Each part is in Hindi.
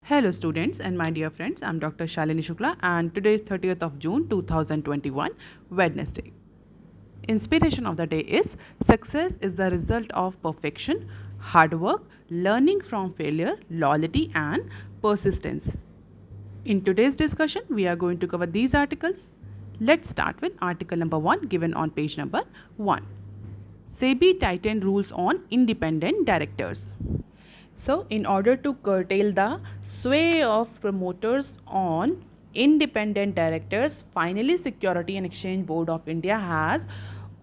Hello students and my dear friends, I am Dr. Shalini Shukla and today is 30th of June 2021, Wednesday. Inspiration of the day is success is the result of perfection, hard work, learning from failure, loyalty and persistence. In today's discussion, we are going to cover these articles. Let's start with article number 1 given on page number 1. SEBI tightened rules on independent directors. So, in order to curtail the sway of promoters on independent directors, finally Security and Exchange Board of India has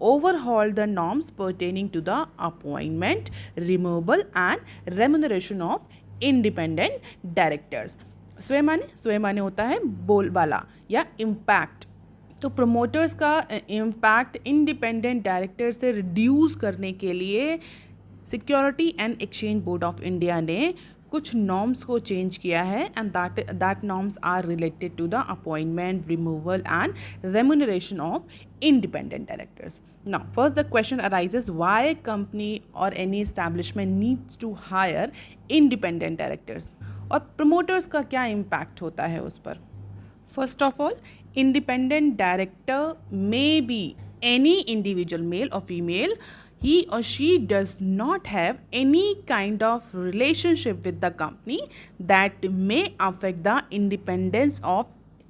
overhauled the norms pertaining to the appointment, removal and remuneration of independent directors. स्वय माने होता है बोलबाला या इम्पैक्ट। तो प्रमोटर्स का इम्पैक्ट इंडिपेंडेंट डायरेक्टर से रिड्यूस करने के लिए security and exchange board of India ने कुछ नॉर्म्स को चेंज किया है and that norms are related to the appointment, removal and remuneration of independent directors. Now, first the question arises, why company or any establishment needs to hire independent directors? और promoters का क्या impact होता है उस पर? First of all, independent director may be any individual, male or female. He or she does not have any kind of relationship with the company that may affect the independence of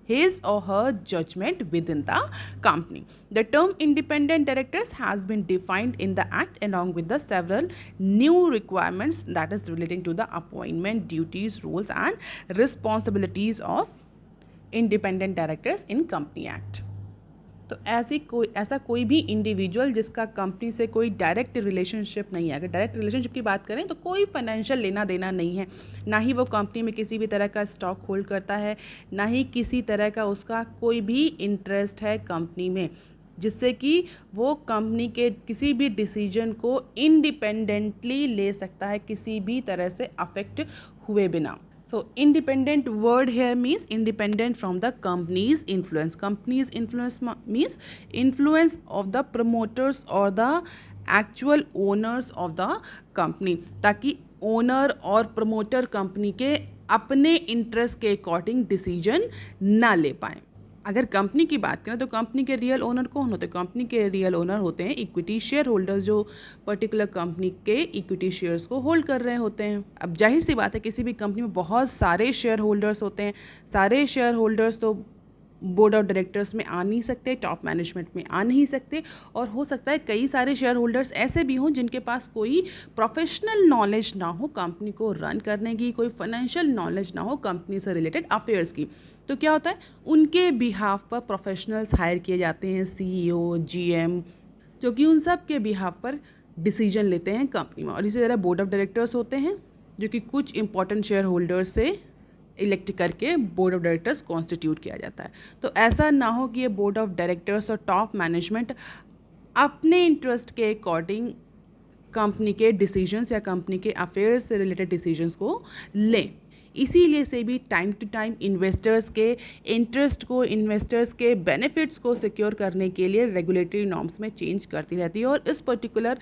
his or her judgment within the company. The term independent directors has been defined in the Act along with the several new requirements that is relating to the appointment, duties, roles and responsibilities of independent directors in Company Act. तो ऐसा कोई भी इंडिविजुअल जिसका कंपनी से कोई डायरेक्ट रिलेशनशिप नहीं है, अगर डायरेक्ट रिलेशनशिप की बात करें तो कोई फाइनेंशियल लेना देना नहीं है, ना ही वो कंपनी में किसी भी तरह का स्टॉक होल्ड करता है, ना ही किसी तरह का उसका कोई भी इंटरेस्ट है कंपनी में, जिससे कि वो कंपनी के किसी भी डिसीजन को इंडिपेंडेंटली ले सकता है किसी भी तरह से अफेक्ट हुए बिना. So, independent word here means independent from the company's influence. Company's influence means influence of the promoters or the actual owners of the company. ताकि ओनर और प्रमोटर कंपनी के अपने इंटरेस्ट के अकॉर्डिंग डिसीजन ना ले पाएँ. अगर कंपनी की बात करें तो कंपनी के रियल ओनर कौन होते हैं? कंपनी के रियल ओनर होते हैं इक्विटी शेयर होल्डर्स, जो पर्टिकुलर कंपनी के इक्विटी शेयर्स को होल्ड कर रहे होते हैं. अब जाहिर सी बात है किसी भी कंपनी में बहुत सारे शेयर होल्डर्स होते हैं. सारे शेयर होल्डर्स तो बोर्ड ऑफ डायरेक्टर्स में आ नहीं सकते, टॉप मैनेजमेंट में आ नहीं सकते, और हो सकता है कई सारे शेयर होल्डर्स ऐसे भी हों जिनके पास कोई प्रोफेशनल नॉलेज ना हो कंपनी को रन करने की, कोई फाइनेंशियल नॉलेज ना हो कंपनी से रिलेटेड अफेयर्स की. तो क्या होता है, उनके बिहाफ पर प्रोफेशनल्स हायर किए जाते हैं, सीईओ, जीएम, जो कि उन सब के बिहाफ पर डिसीजन लेते हैं कंपनी में. और इसी तरह बोर्ड ऑफ डायरेक्टर्स होते हैं जो कि कुछ इंपॉर्टेंट शेयर होल्डर्स से इलेक्ट करके बोर्ड ऑफ डायरेक्टर्स कॉन्स्टिट्यूट किया जाता है. तो ऐसा ना हो कि ये बोर्ड ऑफ डायरेक्टर्स और टॉप मैनेजमेंट अपने इंटरेस्ट के अकॉर्डिंग कंपनी के डिसीजंस या कंपनी के अफेयर्स से रिलेटेड डिसीजंस को लें. इसीलिए से भी टाइम टू टाइम इन्वेस्टर्स के इंटरेस्ट को, इन्वेस्टर्स के बेनिफिट्स को सिक्योर करने के लिए रेगुलेटरी नॉर्म्स में चेंज करती रहती है. और इस पर्टिकुलर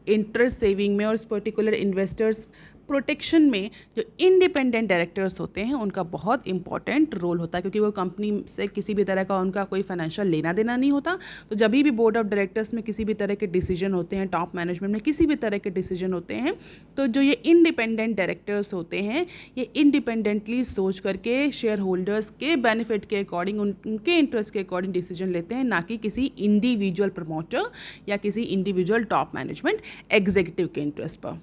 इंटरेस्ट सेविंग में और इस पर्टिकुलर इन्वेस्टर्स प्रोटेक्शन में जो इंडिपेंडेंट डायरेक्टर्स होते हैं उनका बहुत इंपॉर्टेंट रोल होता है, क्योंकि वो कंपनी से किसी भी तरह का उनका कोई फाइनेंशियल लेना देना नहीं होता. तो जब भी बोर्ड ऑफ डायरेक्टर्स में किसी भी तरह के डिसीजन होते हैं, टॉप मैनेजमेंट में किसी भी तरह के डिसीजन होते हैं, तो जो ये इंडिपेंडेंट डायरेक्टर्स होते हैं ये इंडिपेंडेंटली सोच करके शेयर होल्डर्स के बेनिफिट के अकॉर्डिंग, उनके इंटरेस्ट के अकॉर्डिंग डिसीजन लेते हैं, ना कि किसी इंडिविजुअल प्रमोटर या किसी इंडिविजुअल टॉप मैनेजमेंट एग्जीक्यूटिव के इंटरेस्ट पर.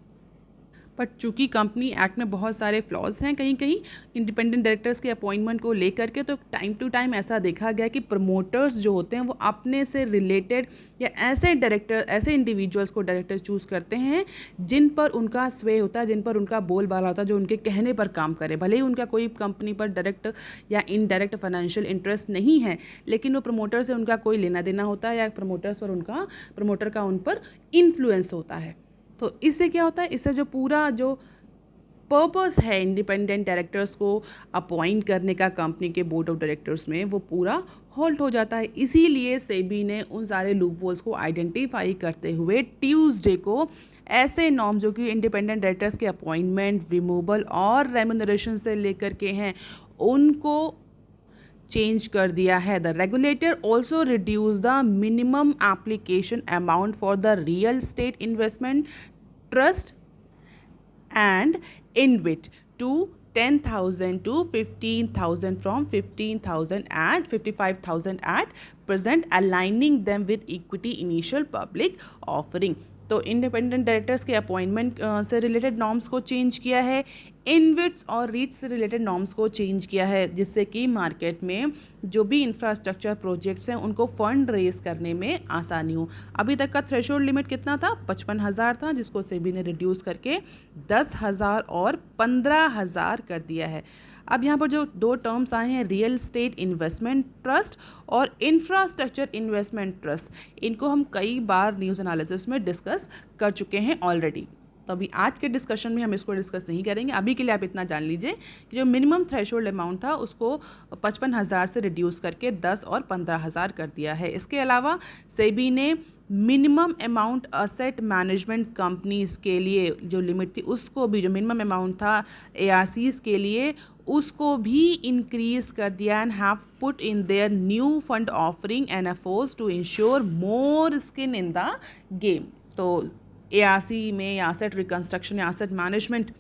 बट चूँकि कंपनी एक्ट में बहुत सारे फ्लॉज हैं कहीं कहीं इंडिपेंडेंट डायरेक्टर्स के अपॉइंटमेंट को लेकर के, तो टाइम टू टाइम ऐसा देखा गया कि प्रमोटर्स जो होते हैं वो अपने से रिलेटेड या ऐसे डायरेक्टर, ऐसे इंडिविजुअल्स को डायरेक्टर चूज़ करते हैं जिन पर उनका स्वे होता है, जिन पर उनका बोलबाला होता है, जो उनके कहने पर काम करे. भले ही उनका कोई कंपनी पर डायरेक्ट या इनडायरेक्ट फाइनेंशियल इंटरेस्ट नहीं है, लेकिन वो प्रमोटर से उनका कोई लेना देना होता है या प्रमोटर का उन पर इन्फ्लुएंस होता है. तो इससे क्या होता है, इससे जो पूरा जो पर्पस है इंडिपेंडेंट डायरेक्टर्स को अपॉइंट करने का कंपनी के बोर्ड ऑफ डायरेक्टर्स में, वो पूरा हॉल्ट हो जाता है. इसीलिए सेबी ने उन सारे लूपहोल्स को आइडेंटिफाई करते हुए ट्यूसडे को ऐसे नॉर्म्स जो कि इंडिपेंडेंट डायरेक्टर्स के अपॉइंटमेंट, रिमूवल और रेम्यूनरेशन से लेकर के हैं, उनको चेंज कर दिया है. The regulator also reduce the minimum application amount for the real estate investment trust and InvIT to 10,000 to 15,000 from 15,000 and 55,000 at present, aligning them with equity initial public offering. तो इंडिपेंडेंट डायरेक्टर्स के अपॉइंटमेंट से रिलेटेड नॉर्म्स को चेंज किया है, इनविट्स और रीट्स से रिलेटेड नॉर्म्स को चेंज किया है, जिससे कि मार्केट में जो भी इंफ्रास्ट्रक्चर प्रोजेक्ट्स हैं उनको फंड रेज करने में आसानी हो. अभी तक का थ्रेशोल्ड लिमिट कितना था? 55,000 था, जिसको सेबी ने रिड्यूस करके 10,000 और 15,000 कर दिया है. अब यहाँ पर जो दो टर्म्स आए हैं, रियल स्टेट इन्वेस्टमेंट ट्रस्ट और इंफ्रास्ट्रक्चर इन्वेस्टमेंट ट्रस्ट, इनको हम कई बार न्यूज़ एनालिसिस में डिस्कस कर चुके हैं ऑलरेडी. तो अभी आज के डिस्कशन में हम इसको डिस्कस नहीं करेंगे. अभी के लिए आप इतना जान लीजिए कि जो मिनिमम थ्रेशोल्ड अमाउंट था उसको 55,000 से रिड्यूस करके 10 और 15,000 कर दिया है. इसके अलावा सेबी ने minimum amount asset management companies के लिए जो लिमिट थी उसको भी, जो मिनिमम अमाउंट था ARCs के लिए, उसको भी इंक्रीज़ कर दिया and have put in their new fund offering and efforts to ensure more skin in the game. तो ARC में या एसेट रिकन्स्ट्रक्शन या एसेट मैनेजमेंट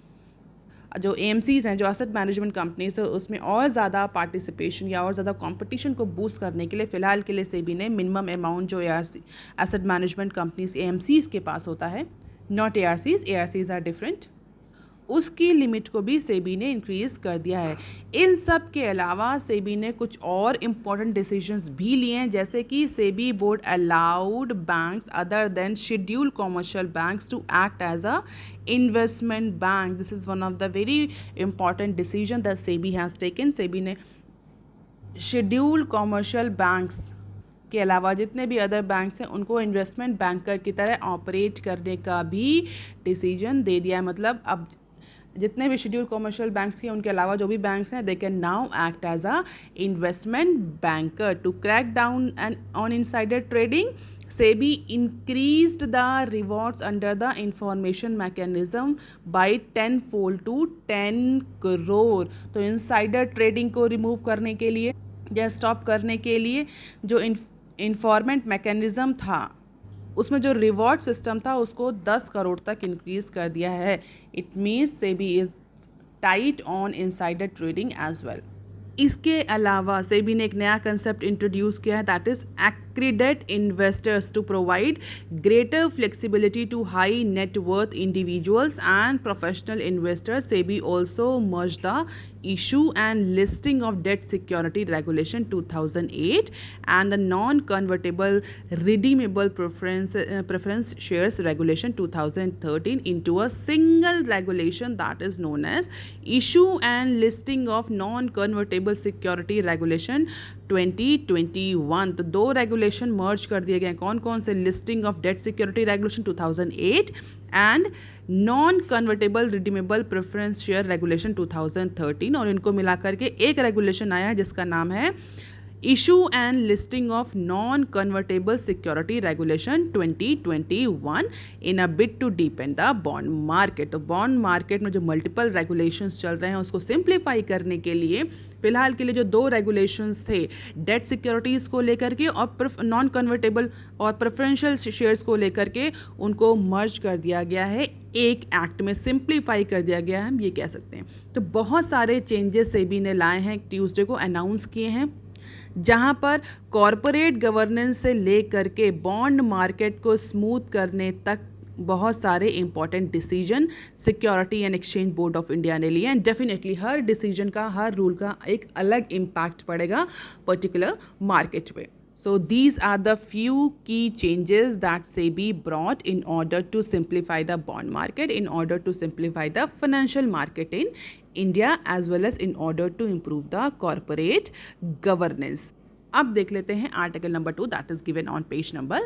जो AMCs हैं, जो एसेट मैनेजमेंट कंपनीज है, उसमें और ज़्यादा पार्टिसिपेशन या और ज़्यादा कंपटीशन को बूस्ट करने के लिए फ़िलहाल के लिए सेबी ने मिनिमम अमाउंट जो ARC asset management companies AMCs के पास होता है, नॉट ARCs आर डिफरेंट, उसकी लिमिट को भी सेबी ने इंक्रीज़ कर दिया है. इन सब के अलावा सेबी ने कुछ और इम्पॉर्टेंट डिसीजंस भी लिए हैं, जैसे कि SEBI board allowed banks other than scheduled commercial banks to act as a investment bank. This is one of the very important decision that SEBI has taken. SEBI ने शेड्यूल्ड कॉमर्शियल बैंक्स के अलावा जितने भी अदर बैंक्स हैं उनको इन्वेस्टमेंट बैंकर की तरह ऑपरेट करने का भी डिसीजन दे दिया है. मतलब अब जितने भी शेड्यूल कॉमर्शियल बैंक्स हैं उनके अलावा जो भी बैंक्स हैं, they can now act as a investment banker. To crack down and on insider trading, SEBI increased the rewards under the information mechanism by 10-fold to 10 crore. तो इनसाइडर ट्रेडिंग को रिमूव करने के लिए या स्टॉप करने के लिए जो इन्फॉर्मेंट मैकेनिज्म था उसमें जो रिवॉर्ड सिस्टम था उसको 10 करोड़ तक इंक्रीज़ कर दिया है. It means SEBI is tight on insider trading as well. इसके अलावा सेबी ने एक नया कंसेप्ट इंट्रोड्यूस किया है, that is accredit investors to provide greater flexibility to high net worth individuals and professional investors. SEBI also merged the issue and listing of debt security regulation 2008 and the non-convertible redeemable preference shares regulation 2013 into a single regulation that is known as issue and listing of non-convertible security regulation 2021. तो दो रेगुलेशन मर्ज कर दिए गए. कौन कौन से? Listing of debt security regulation 2008 and non convertible redeemable preference share regulation 2013. और इनको मिला करके एक रेगुलेशन आया है जिसका नाम है issue and listing of non convertible security regulation 2021 in a bid to deepen the bond market. तो बॉन्ड मार्केट में जो मल्टीपल रेगुलेशंस चल रहे हैं उसको सिंप्लीफाई करने के लिए फिलहाल के लिए जो दो रेगुलेशंस थे डेट सिक्योरिटीज़ को लेकर के और नॉन कन्वर्टेबल और प्रेफरेंशियल शेयर्स को लेकर के उनको मर्ज कर दिया गया है, एक एक्ट में सिंप्लीफाई कर दिया गया है, हम ये कह सकते हैं. तो बहुत सारे चेंजेस सेबी ने लाए हैं, ट्यूसडे को अनाउंस किए हैं, जहां पर कॉरपोरेट गवर्नेंस से लेकर के बॉन्ड मार्केट को स्मूथ करने तक बहुत सारे important decision security and exchange board of India ने लिए. एंड डेफिनेटली हर डिसीजन का, हर रूल का एक अलग इम्पैक्ट पड़ेगा पर्टिकुलर मार्केट पे. So these are the few key changes that SEBI brought in order to simplify the bond market, in order to simplify the financial market in India, as well as in order to improve the corporate governance. अब देख लेते हैं article number 2 that is given on page number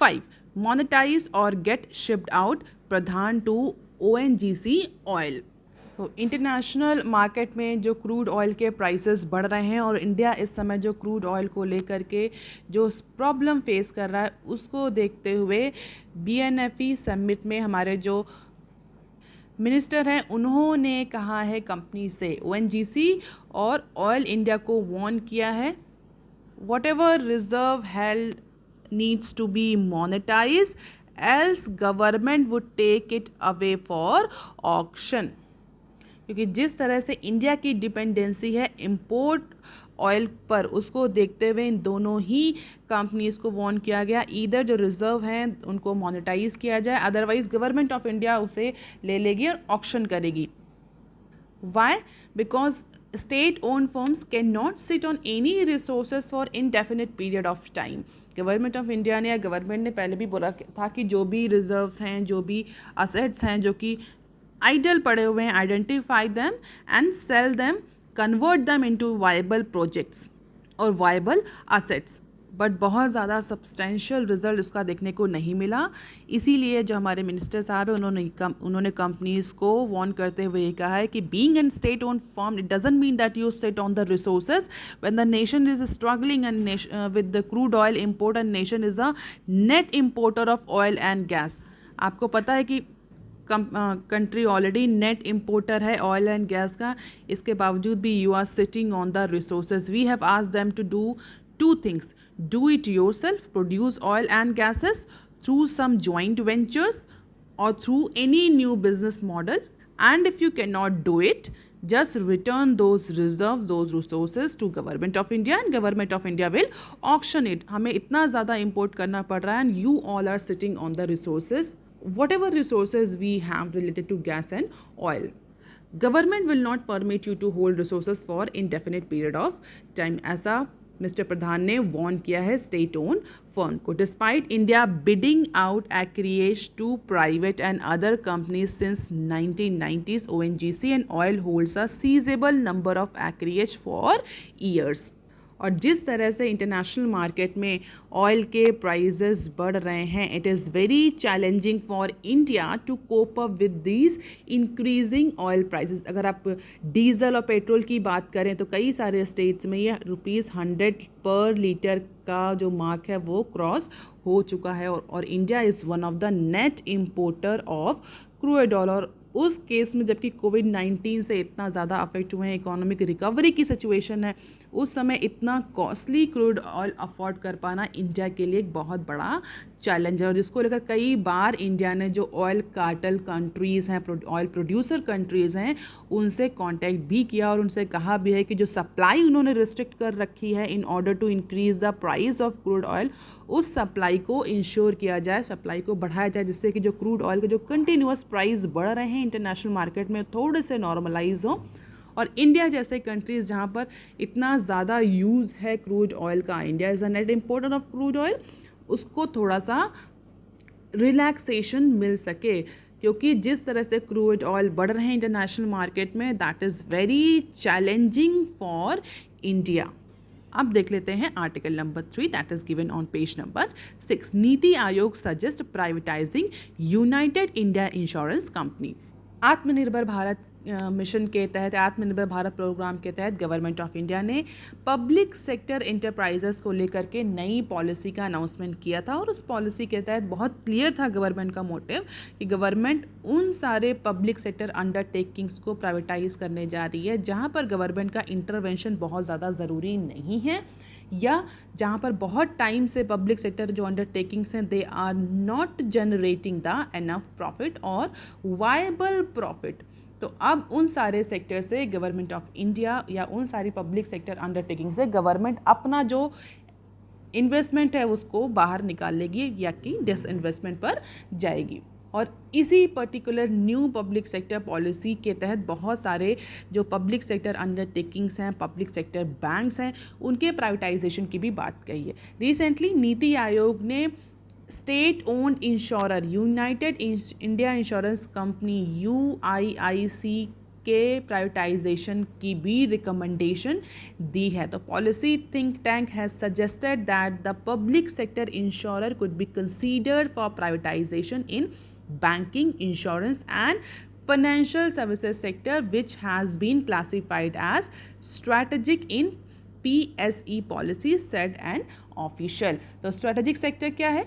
5. Monetize or get shipped out Pradhan to ONGC oil. तो इंटरनेशनल मार्केट में जो क्रूड ऑयल के प्राइसेस बढ़ रहे हैं और इंडिया इस समय जो क्रूड ऑयल को लेकर के जो प्रॉब्लम फेस कर रहा है उसको देखते हुए BNFE समिट में हमारे जो मिनिस्टर हैं उन्होंने कहा है कंपनी से ONGC और ऑयल इंडिया को वार्न किया है, whatever reserve held needs to be monetized, else government would take it away for auction. क्योंकि जिस तरह से इंडिया की डिपेंडेंसी है इंपोर्ट ऑयल पर, उसको देखते हुए इन दोनों ही कंपनीज को वार्न किया गया, ईदर जो रिजर्व हैं उनको मोनेटाइज किया जाए, अदरवाइज गवर्नमेंट ऑफ इंडिया उसे ले लेगी और ऑक्शन करेगी. Why? Because state-owned firms cannot sit on any resources for indefinite period of time. Government of India ने या गवर्नमेंट ने पहले भी बोला था कि जो भी रिजर्व्स हैं, जो भी असेट्स हैं जो कि आइडल पड़े हुए हैं, identify them and sell them, convert them into viable projects और वायबल असेट्स. बट बहुत ज़्यादा सब्सटेंशियल रिजल्ट उसका देखने को नहीं मिला. इसीलिए जो हमारे मिनिस्टर साहब हैं उन्होंने कंपनीज़ को वार्न करते हुए ये कहा है कि being an state own firm it doesn't mean that you sit on the resources when the nation is struggling and with the crude oil import and nation is a net importer of oil and gas. आपको पता है कि कंट्री ऑलरेडी नेट इम्पोर्टर है ऑयल एंड गैस का, इसके बावजूद भी you are sitting on the resources. We have asked them to do two things: do it yourself, produce oil and gases through some joint ventures or through any new business model, and if you cannot do it, just return those reserves, those resources to government of India and government of India will auction it. हमें इतना ज़्यादा import करना पड़ रहा है and you all are sitting on the resources, whatever resources we have related to gas and oil. Government will not permit you to hold resources for indefinite period of time. ऐसा मिस्टर प्रधान ने वार्न किया है स्टेट ओन फर्म को. Despite India bidding out acreage to private and other companies since 1990s, ONGC and oil holds a sizeable number of acreage for years. और जिस तरह से इंटरनेशनल मार्केट में ऑयल के प्राइजेस बढ़ रहे हैं, it is very challenging for India to cope up with these increasing oil prices. अगर आप डीजल और पेट्रोल की बात करें तो कई सारे स्टेट्स में ये ₹100 पर लीटर का जो मार्क है वो क्रॉस हो चुका है. और India is one of the net importer of crude oil. और उस केस में जबकि कोविड-19 से इतना ज़्यादा अफेक्ट हुए हैं, इकोनॉमिक रिकवरी की सिचुएशन है, उस समय इतना कॉस्टली क्रूड ऑयल अफोर्ड कर पाना इंडिया के लिए एक बहुत बड़ा चैलेंज है. और जिसको लेकर कई बार इंडिया ने जो ऑयल कार्टेल कंट्रीज़ हैं, ऑयल प्रोड्यूसर कंट्रीज़ हैं, उनसे कांटेक्ट भी किया और उनसे कहा भी है कि जो सप्लाई उन्होंने रिस्ट्रिक्ट कर रखी है in order to increase the price of crude oil, उस सप्लाई को इंश्योर किया जाए, सप्लाई को बढ़ाया जाए, जिससे कि जो क्रूड ऑयल के जो कंटिन्यूस प्राइस बढ़ रहे हैं इंटरनेशनल मार्केट में थोड़े से नॉर्मलाइज हो. और इंडिया जैसे कंट्रीज़ जहाँ पर इतना ज़्यादा यूज़ है क्रूड ऑयल का, India is a net importer of crude oil, उसको थोड़ा सा रिलैक्सेशन मिल सके. क्योंकि जिस तरह से क्रूड ऑयल बढ़ रहे हैं इंटरनेशनल मार्केट में, that is very challenging for India. अब देख लेते हैं article number 3 that is given on page number 6. NITI Aayog suggest privatising United India insurance company. आत्मनिर्भर भारत मिशन के तहत, आत्मनिर्भर भारत प्रोग्राम के तहत गवर्नमेंट ऑफ इंडिया ने पब्लिक सेक्टर एंटरप्राइजेस को लेकर के नई पॉलिसी का अनाउंसमेंट किया था. और उस पॉलिसी के तहत बहुत क्लियर था गवर्नमेंट का मोटिव कि गवर्नमेंट उन सारे पब्लिक सेक्टर अंडरटेकिंग्स को प्राइवेटाइज करने जा रही है जहां पर गवर्नमेंट का इंटरवेंशन बहुत ज़्यादा ज़रूरी नहीं है, या जहाँ पर बहुत टाइम से पब्लिक सेक्टर जो अंडरटेकिंग्स हैं they are not generating the enough profit और वायबल प्रॉफिट. तो अब उन सारे सेक्टर से गवर्नमेंट ऑफ इंडिया या उन सारी पब्लिक सेक्टर अंडरटेकिंग से गवर्नमेंट अपना जो इन्वेस्टमेंट है उसको बाहर निकाल लेगी या कि डिसइन्वेस्टमेंट पर जाएगी. और इसी particular new public sector policy के तहत बहुत सारे जो पब्लिक सेक्टर अंडरटेकिंग्स हैं, पब्लिक सेक्टर बैंक्स हैं, उनके प्राइवेटाइजेशन की भी बात कही है. रिसेंटली नीति आयोग ने state owned insurer United India insurance company UIIC के प्राइवेटाइजेशन की भी रिकमेंडेशन दी है. तो policy think tank has suggested that the public sector insurer could be considered for privatisation in banking, insurance and financial services sector which has been classified as strategic in PSE policy said an official. तो strategic sector क्या है?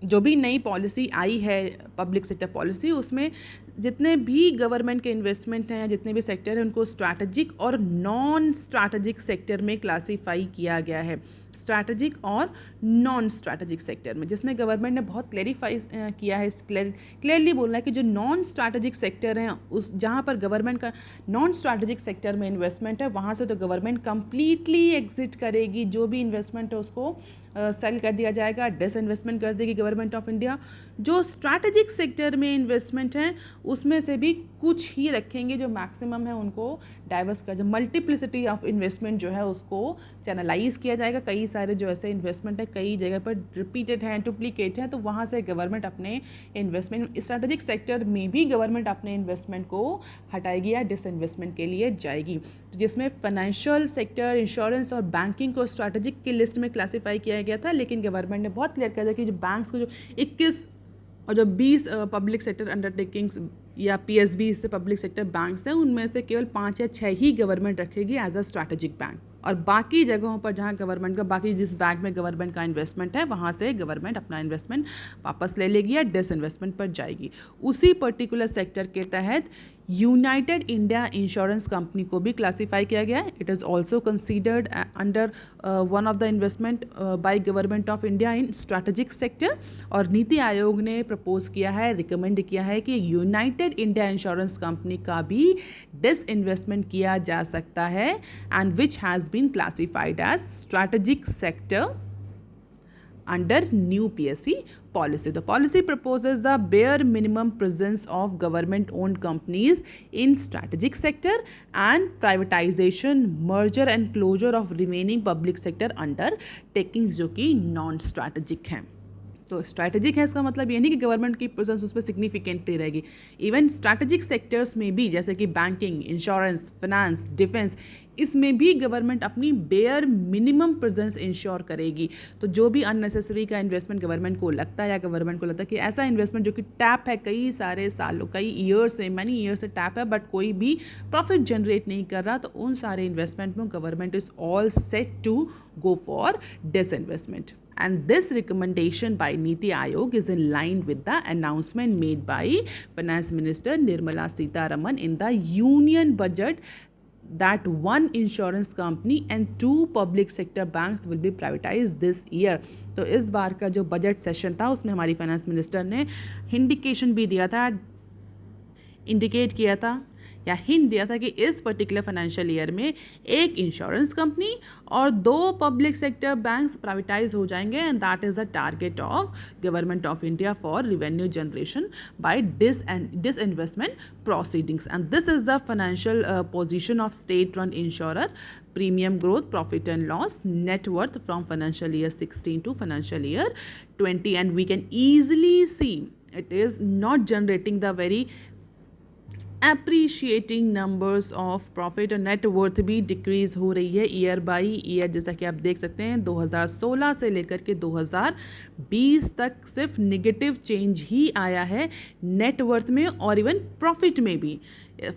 जो भी नई पॉलिसी आई है पब्लिक सेक्टर पॉलिसी, उसमें जितने भी गवर्नमेंट के इन्वेस्टमेंट हैं या जितने भी सेक्टर हैं उनको स्ट्रैटेजिक और नॉन स्ट्रैटेजिक सेक्टर में क्लासीफाई किया गया है. स्ट्रैटेजिक और नॉन स्ट्रैटेजिक सेक्टर में, जिसमें गवर्नमेंट ने बहुत क्लैरिफाई किया है, क्लियरली बोलना है कि जो नॉन स्ट्रैटेजिक सेक्टर हैं उस जहाँ पर गवर्नमेंट का नॉन स्ट्रैटेजिक सेक्टर में इन्वेस्टमेंट है वहाँ से तो गवर्नमेंट कम्प्लीटली एग्जिट करेगी. जो भी इन्वेस्टमेंट है उसको सेल कर दिया जाएगा, डिसइन्वेस्टमेंट कर देगी गवर्नमेंट ऑफ इंडिया. जो स्ट्रैटेजिक सेक्टर में इन्वेस्टमेंट हैं उसमें से भी कुछ ही रखेंगे, जो मैक्सिमम है उनको डाइवर्स कर, जो मल्टीप्लिसिटी ऑफ इन्वेस्टमेंट जो है उसको चैनलाइज किया जाएगा. कई सारे जो ऐसे इन्वेस्टमेंट है कई जगह पर रिपीटेड हैं, डुप्लीकेट हैं, तो वहाँ से गवर्नमेंट अपने इन्वेस्टमेंट स्ट्रैटेजिक सेक्टर में भी गवर्नमेंट अपने इन्वेस्टमेंट को हटाएगी या डिसइन्वेस्टमेंट के लिए जाएगी. तो जिसमें फाइनेंशियल सेक्टर, इंश्योरेंस और बैंकिंग को स्ट्रैटेजिक की लिस्ट में क्लासीफाई किया गया था, लेकिन गवर्नमेंट ने बहुत क्लियर कर दिया कि जो बैंक्स को जो 21 और जो 20 पब्लिक सेक्टर अंडरटेकिंग्स या PSB से पब्लिक सेक्टर बैंक्स हैं उनमें से केवल 5 या 6 ही गवर्नमेंट रखेगी एज अ स्ट्रैटेजिक बैंक, और बाकी जगहों पर जहां गवर्नमेंट का बाकी जिस बैंक में गवर्नमेंट का इन्वेस्टमेंट है वहां से गवर्नमेंट अपना इन्वेस्टमेंट वापस ले लेगी या डिसइन्वेस्टमेंट पर जाएगी. उसी पर्टिकुलर सेक्टर के तहत यूनाइटेड इंडिया इंश्योरेंस कंपनी को भी क्लासीफाई किया गया है. It is also considered under one of the investment by government of India in strategic sector. और नीति आयोग ने प्रपोज किया है, रिकमेंड किया है कि यूनाइटेड इंडिया इंश्योरेंस कंपनी का भी डिसइन्वेस्टमेंट किया जा सकता है and which has been classified as strategic sector under new PSE policy. The policy proposes the bare minimum presence of government-owned companies in strategic sector and privatization, merger and closure of remaining public sector undertakings जो कि non-strategic हैं. तो स्ट्रैटेजिक है इसका मतलब ये नहीं कि गवर्नमेंट की प्रेजेंस उस पर सिग्निफिकेंटली रहेगी. इवन स्ट्रैटेजिक सेक्टर्स में भी जैसे कि बैंकिंग, इंश्योरेंस, फाइनेंस, डिफेंस, इसमें भी गवर्नमेंट अपनी बेयर मिनिमम प्रेजेंस इंश्योर करेगी. तो जो भी अननेसेसरी का इन्वेस्टमेंट गवर्नमेंट को लगता है या गवर्नमेंट को लगता है कि ऐसा इन्वेस्टमेंट जो कि टैप है कई सारे सालों, कई ईयर्स से, मैनी ईयर्स से टैप है बट कोई भी प्रॉफिट जनरेट नहीं कर रहा, तो उन सारे इन्वेस्टमेंट में government is all set to go for disinvestment. And this recommendation by Niti Aayog is in line with the announcement made by Finance Minister Nirmala Sitharaman in the Union Budget that one insurance company and 2 public sector banks will be privatized this year. तो इस बार का जो बजट सेशन था उसमें हमारी फाइनेंस मिनिस्टर ने इंडिकेशन भी दिया था, इंडिकेट किया था या हिंट दिया था कि इस पर्टिकुलर फाइनेंशियल ईयर में एक इंश्योरेंस कंपनी और 2 पब्लिक सेक्टर बैंक्स प्राइवेटाइज हो जाएंगे and that is the target of government of India for revenue generation by disinvestment proceedings. And this is the financial position of state run insurer. Premium growth, profit and loss, net worth from financial year 16 to financial year 20, and we can easily see it is not generating the very appreciating numbers of profit और net worth भी decrease हो रही है ईयर बाई ईयर. जैसा कि आप देख सकते हैं 2016 से लेकर के 2020 तक सिर्फ निगेटिव चेंज ही आया है नेट वर्थ में और इवन प्रॉफिट में भी.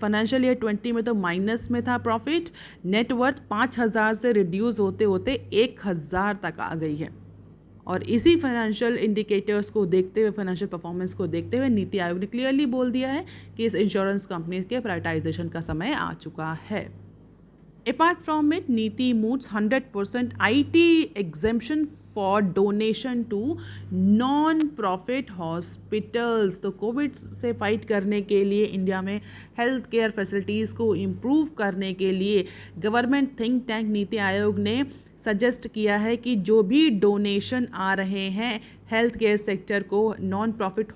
फाइनेंशियल ईयर 20 में तो माइनस में था प्रॉफिट, नेट वर्थ 5,000 से रिड्यूस होते होते 1,000 तक आ गई है. और इसी फाइनेंशियल इंडिकेटर्स को देखते हुए, फाइनेंशियल परफॉर्मेंस को देखते हुए नीति आयोग ने क्लियरली बोल दिया है कि इस इंश्योरेंस कंपनी के प्राइवेटाइजेशन का समय आ चुका है. Apart from it, NITI moves 100% IT exemption for donation to non profit hospitals. तो कोविड से फाइट करने के लिए इंडिया में हेल्थ केयर फैसिलिटीज़ को इम्प्रूव करने के लिए गवर्नमेंट थिंक टैंक नीति आयोग ने सजेस्ट किया है कि जो भी डोनेशन आ रहे हैं हेल्थ केयर सेक्टर को, नॉन प्रॉफिट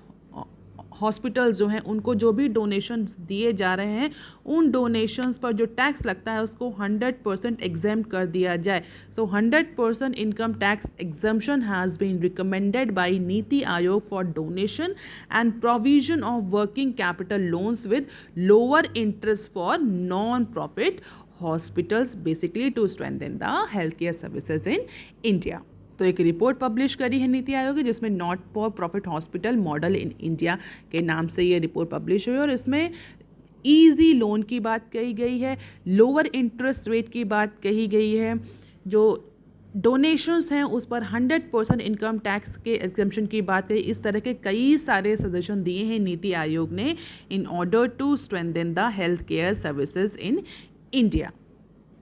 हॉस्पिटल्स जो हैं उनको जो भी डोनेशंस दिए जा रहे हैं उन डोनेशंस पर जो टैक्स लगता है उसको 100% एग्जेम्प्ट कर दिया जाए. So 100% income tax exemption has been recommended by NITI Aayog for donation and provision of working capital loans with lower interest for non profit hospitals, basically to strengthen the healthcare services in India. तो एक रिपोर्ट पब्लिश करी है नीति आयोग की, जिसमें not for profit hospital model in India के नाम से ये रिपोर्ट पब्लिश हुई, और इसमें ईजी लोन की बात कही गई है, लोअर इंटरेस्ट रेट की बात कही गई है, जो डोनेशंस हैं उस पर 100% इनकम टैक्स के एग्जेम्पशन की बात कही। इस तरह के कई सारे सजेशन दिए हैं नीति आयोग ने in order to strengthen the health care services in India,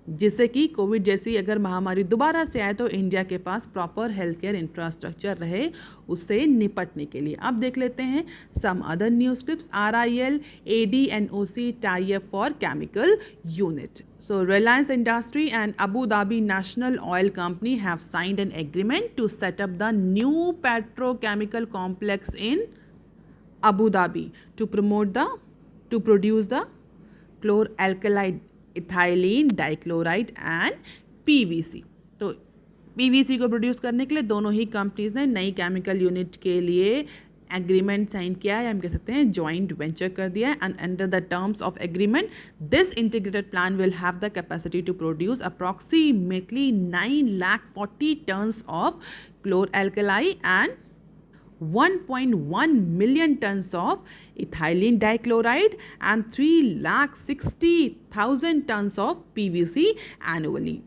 जिससे कि कोविड जैसी अगर महामारी दोबारा से आए तो इंडिया के पास प्रॉपर हेल्थ केयर इंफ्रास्ट्रक्चर रहे उससे निपटने के लिए। अब देख लेते हैं some other news clips. RIL ADNOC tie up for chemical unit. So Reliance Industry and Abu Dhabi National Oil Company have signed an agreement to set up the new petrochemical complex in Abu Dhabi to produce the chloralkali ethylene dichloride and PVC। तो PVC को प्रोड्यूस करने के लिए दोनों ही कंपनीज ने नई केमिकल यूनिट के लिए एग्रीमेंट साइन किया है, हम कह सकते हैं जॉइंट वेंचर कर दिया है। And under the terms of agreement this integrated plan will have the capacity to produce approximately 940 tons of chloralkali and 1.1 million tons of ethylene dichloride and 360,000 tons of PVC annually।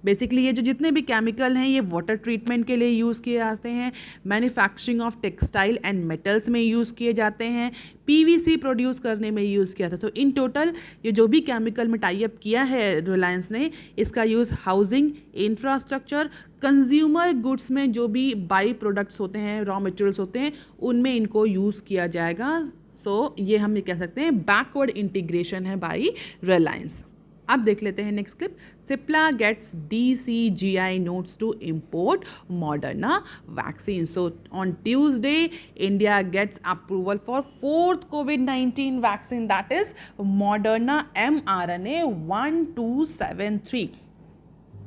Basically ये जो जितने भी केमिकल हैं ये वाटर ट्रीटमेंट के लिए यूज़ किए जाते हैं, manufacturing of textile and metals में यूज़ किए जाते हैं, PVC प्रोड्यूस करने में यूज़ किया था। तो इन टोटल ये जो भी केमिकल में टाई अप किया है रिलायंस ने, इसका use housing, infrastructure, consumer goods में जो भी बाई प्रोडक्ट्स होते हैं, रॉ मटेरियल्स होते हैं, उनमें इनको यूज़ किया जाएगा। सो ये हम ये कह सकते हैं बैकवर्ड इंटीग्रेशन है बाई रिलायंस। अब देख लेते हैं next clip. Cipla gets DCGI nod to import Moderna vaccine. So on Tuesday India gets approval for 4th COVID-19 vaccine, that is Moderna mRNA 1273।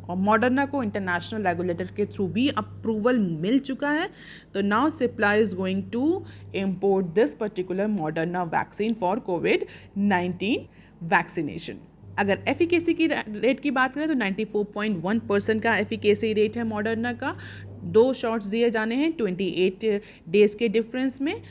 और मॉडर्ना को इंटरनेशनल रेगुलेटर के थ्रू भी अप्रूवल मिल चुका है। तो now Cipla is going to import this particular Moderna vaccine for COVID-19 vaccination. अगर एफिकेसी की रेट की बात करें तो 94.1% का एफिकेसी रेट है मॉडर्ना का। 2 शॉट्स दिए जाने हैं 28 डेज़ के डिफरेंस में।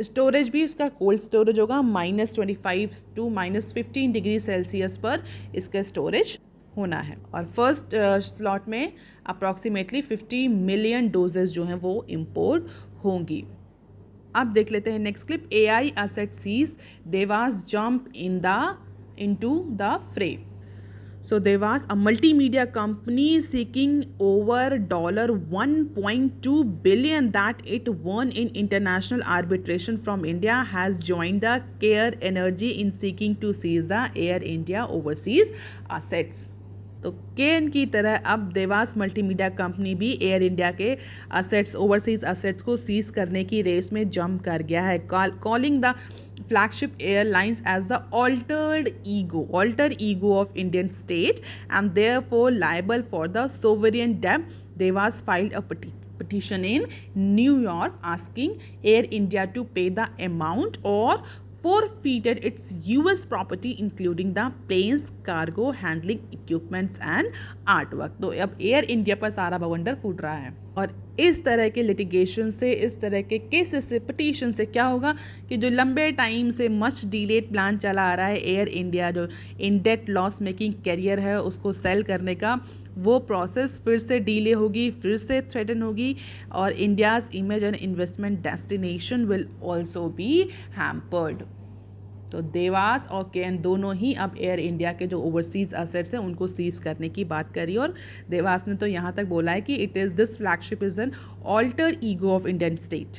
स्टोरेज भी उसका कोल्ड स्टोरेज होगा, -25 to -15 डिग्री सेल्सियस पर इसका स्टोरेज होना है। और फर्स्ट स्लॉट में अप्रॉक्सीमेटली 50 मिलियन डोजेज जो हैं वो इम्पोर्ट होंगी। अब देख लेते हैं next clip. AI asset seized, Dewas jump into the fray. So Devas, a multimedia company seeking over $1.2 billion that it won in international arbitration from India, has joined the Care Energy in seeking to seize the Air India overseas assets. तो केन की तरह अब देवास मल्टीमीडिया कंपनी भी एयर इंडिया के असेट्स, ओवरसीज असेट्स को सीज करने की रेस में जंप कर गया है, calling the flagship airlines as the alter ego of Indian state and therefore liable for the sovereign debt. Devas filed a petition in New York asking Air India to pay the amount or forfeited its US property including the planes, cargo handling equipments and artwork। तो अब एयर इंडिया पर सारा बवंडर फूट रहा है। और इस तरह के लिटिगेशन से, इस तरह के केसेस से, पिटीशन से क्या होगा कि जो लंबे टाइम से मच डिलेड प्लान चला आ रहा है एयर इंडिया, जो इन डेट लॉस मेकिंग कैरियर है उसको सेल करने का, वो प्रोसेस फिर से डिले होगी, फिर से थ्रेटन होगी और India's image and investment destination will also be hampered. तो देवास और केएन दोनों ही अब एयर इंडिया के जो ओवरसीज असेट्स हैं उनको सीज करने की बात करी। और देवास ने तो यहाँ तक बोला है कि it is this flagship is an alter ego of Indian state.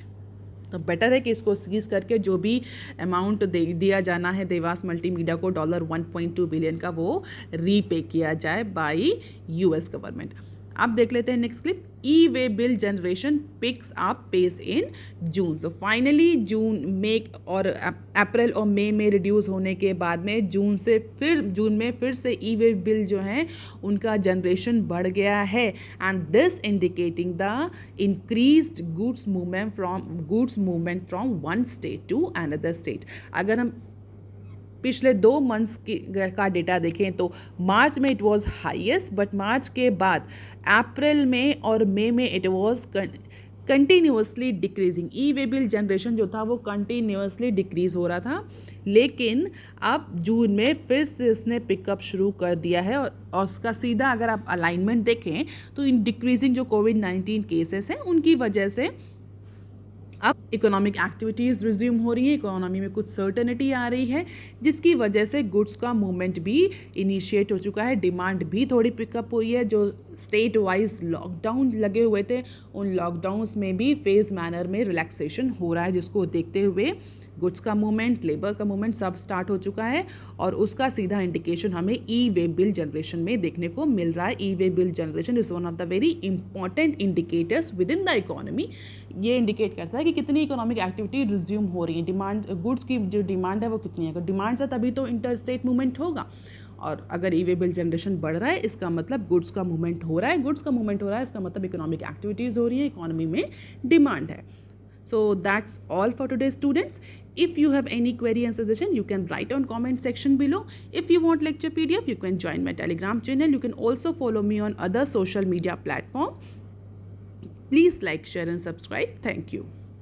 तो बेटर है कि इसको सीज करके जो भी अमाउंट दिया जाना है देवास मल्टीमीडिया को $1.2 बिलियन का, वो रीपे किया जाए बाई US गवर्नमेंट। अब देख लेते हैं next clip. E way bill generation picks up pace in June. तो फाइनली जून और अप्रैल और मई में रिड्यूस होने के बाद में जून में फिर से ई-वे बिल जो हैं उनका जनरेशन बढ़ गया है। And this indicating the increased goods movement from one state to another state. अगर हम पिछले 2 मंथ्स का डेटा देखें तो मार्च में इट वाज हाईएस्ट, बट मार्च के बाद अप्रैल में और मई में it was continuously decreasing. E way bill generation जो था वो कंटिन्यूसली डिक्रीज हो रहा था, लेकिन अब जून में फिर से इसने पिकअप शुरू कर दिया है। और उसका सीधा अगर आप अलाइनमेंट देखें तो इन डिक्रीजिंग जो कोविड-19 केसेस हैं उनकी वजह से अब इकोनॉमिक एक्टिविटीज़ रिज्यूम हो रही हैं, इकोनॉमी में कुछ सर्टेनिटी आ रही है, जिसकी वजह से गुड्स का मूवमेंट भी इनिशिएट हो चुका है, डिमांड भी थोड़ी पिकअप हुई है। जो स्टेट वाइज लॉकडाउन लगे हुए थे उन लॉकडाउन्स में भी फेज मैनर में रिलैक्सेशन हो रहा है, जिसको देखते हुए गुड्स का मूवमेंट, लेबर का मूवमेंट सब स्टार्ट हो चुका है और उसका सीधा इंडिकेशन हमें ई वे बिल जनरेशन में देखने को मिल रहा है। E way bill generation is one of the very important indicators within the economy. ये इंडिकेट करता है कि कितनी इकोनॉमिक एक्टिविटी रिज्यूम हो रही है, डिमांड, गुड्स की जो डिमांड है वो कितनी है। अगर डिमांड है तभी तो इंटर स्टेट मूवमेंट होगा, और अगर ई वे बिल जनरेशन बढ़ रहा है इसका मतलब गुड्स का मूवमेंट हो रहा है, गुड्स का मूवमेंट हो रहा है इसका मतलब इकोनॉमिक एक्टिविटीज़ हो रही है, इकोनॉमी में डिमांड है। So that's all for today, students. If you have any query and suggestion, you can write on comment section below. If you want lecture PDF, you can join my Telegram channel. You can also follow me on other social media platform. Please like, share and subscribe. Thank you.